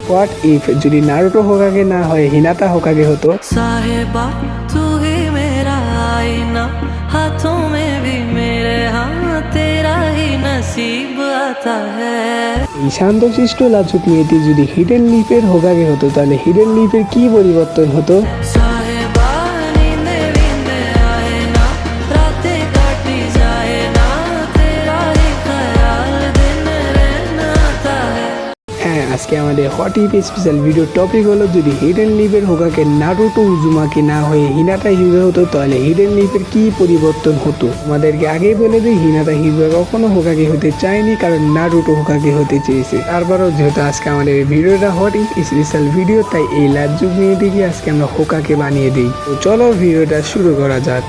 What if যদি Naruto হোকাগে না হয় হিনাতা হোকাগে হতো? साहिबा तू ही मेरा आईना, हाथों में भी मेरे, हाँ तेरा ही नसीब आता है। এই শান্তশিষ্ট লাজুক মেয়েটি যদি হিডেন লিফের হোকাগে হতো তাহলে হিডেন লিফের কি পরিবর্তন হতো? साहिबा नींदे नींदे आए ना, रातें काटी जाए ना, तेरा ही ख्याल दिन रहना आता है। হ্যাঁ, আজকে আমাদের what if special video topic হলো যদি হিডেন লিফের হোকাগে নারুটো উজুমাকি না হয়ে হিনাতা হিউগে হতো তাহলে হিডেন লিফের কি পরিবর্তন হতো। আমাদেরকে আগেই বলে দিই হিনাতা হিউগে কখনো হোকাগে হতে চায়নি, কারণ নারুটো হোকাগে হতে চেয়েছে। তারপরও যেহেতু আজকে আমাদের এই ভিডিওটা হোয়াট ইফ স্পেশাল ভিডিও, তাই এই লাজুক মেয়েটিকে আজকে আমরা হোকাগে বানিয়ে দিই। তো চলো ভিডিওটা শুরু করা যাক।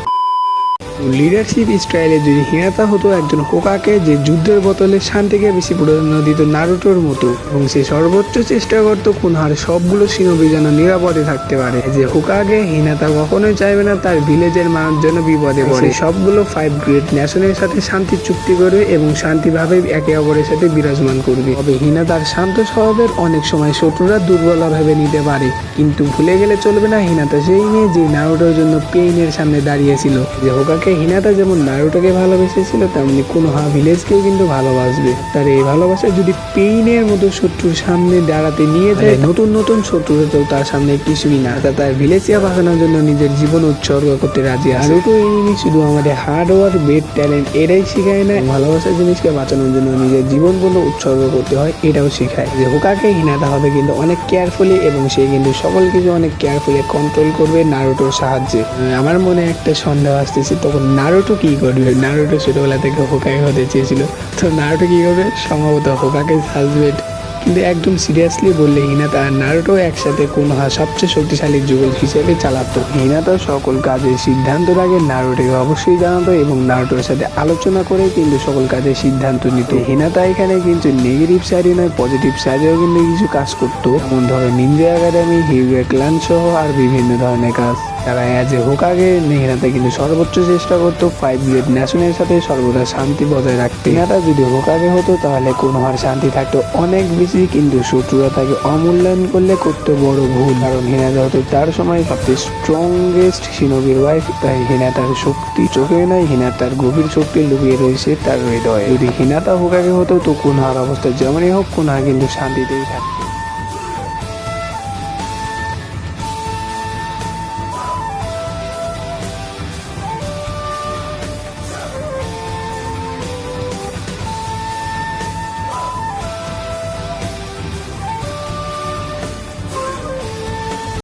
লিডারশিপ স্টাইলে যদি হিনাতা হতো একজন হোকাগে যে যুদ্ধের বদলে শান্তিকে বেশি প্রাধান্য দিত নারুটোর মতো, এবং সে সর্বোচ্চ চেষ্টা করত কোনোহার সবগুলো শিনোবি যেন নিরাপদে থাকতে পারে। যে হোকাগে হিনাতা কখনোই চাইবে না তার ভিলেজের মানুষ যেন বিপদে পড়ে। সবগুলো 5 গ্রেট ন্যাশনের সাথে শান্তি চুক্তি করবে এবং শান্তিভাবে একে অপরের সাথে বিরাজমান করবে। তবে হিনাতার শান্ত স্বভাবের অনেক সময় শত্রুরা দুর্বল ভেবে নিতে পারে, কিন্তু ভুলে গেলে চলবে না হিনাতা সেই মেয়ে যে নারুটোর জন্য পেইনের সামনে দাঁড়িয়েছিল। যে হোকাগে হিনাতা যেমন নারুটোকে ভালোবেসেছিল তেমনি কোনোহা ভিলেজকেও কিন্তু ভালোবাসবে। তার এই ভালোবাসা যদি পেইনের মতো শত্রুর সামনে দাঁড়াতে নিয়ে যায়, নতুন নতুন শত্রুরা তো তার সামনে কিছুই না। তার ভিলেজকে বাঁচানোর জন্য নিজের জীবন উৎসর্গ করতে রাজি আছে। নারুটো এনিমি শুধু আমাদের হার্ড ওয়ার্ক, বেড ট্যালেন্ট এটাই শেখায় না, ভালোবাসার জিনিসকে বাঁচানোর জন্য নিজের জীবন পর্যন্ত উৎসর্গ করতে হয় এটাও শেখায়। যে হোকাগে হিনাতা হবে কিন্তু অনেক কেয়ারফুলি, এবং সে কিন্তু সকল কিছু অনেক কেয়ারফুলি কন্ট্রোল করবে নারুটোর সাহায্যে। আমার মনে একটা সন্দেহ আসতেছে তখন নারুটো কি করবে। নারুটো ছোটবেলা থেকে হোকাগে হতে চেয়েছিল, তো নারুটো কি করবে? সম্ভবত হোকাগে সাজবে। কিন্তু একদম সিরিয়াসলি বললে হিনাতা আর নারুটো একসাথে কোনোহা সবচেয়ে শক্তিশালী যুগল হিসেবে চালাতো। হিনাতা সকল কাজের সিদ্ধান্তের আগে নারুটোকে অবশ্যই জানাতো এবং নারুটোর সাথে আলোচনা করে কিন্তু সকল কাজের সিদ্ধান্ত নিত। হিনাতা এখানে কিন্তু নেগেটিভ সাইডে নয়, পজিটিভ সাইডেও কিন্তু কিছু কাজ করতো, যেমন ধরো নিনজা একাডেমি, হিউগে ক্লান সহ আর বিভিন্ন ধরনের কাজ। তারা অ্যাজ এ হোকাগে হিনাতা কিন্তু সর্বোচ্চ চেষ্টা করতো 5 গ্রেট ন্যাশনের সাথে সর্বদা শান্তি বজায় রাখতে। হিনাতা যদি হোকাগে হতো তাহলে কোনোহার শান্তি থাকতো অনেক বেশি, কিন্তু শত্রুরা তাকে অমূল্যায়ন করলে করতো বড় ভুল। কারণ হিনাতা হতো তার সময় সবচেয়ে স্ট্রংগেস্ট শিনোবির ওয়াইফ, তাই হিনাতার শক্তি চোখে নয়, হিনাতার গভীর শক্তি লুকিয়ে রয়েছে তার হৃদয়ে। যদি হিনাতা হোকাগে হতো তো কোনোহার অবস্থা যেমনই হোক কোনোহা কিন্তু শান্তিতেই থাকতো।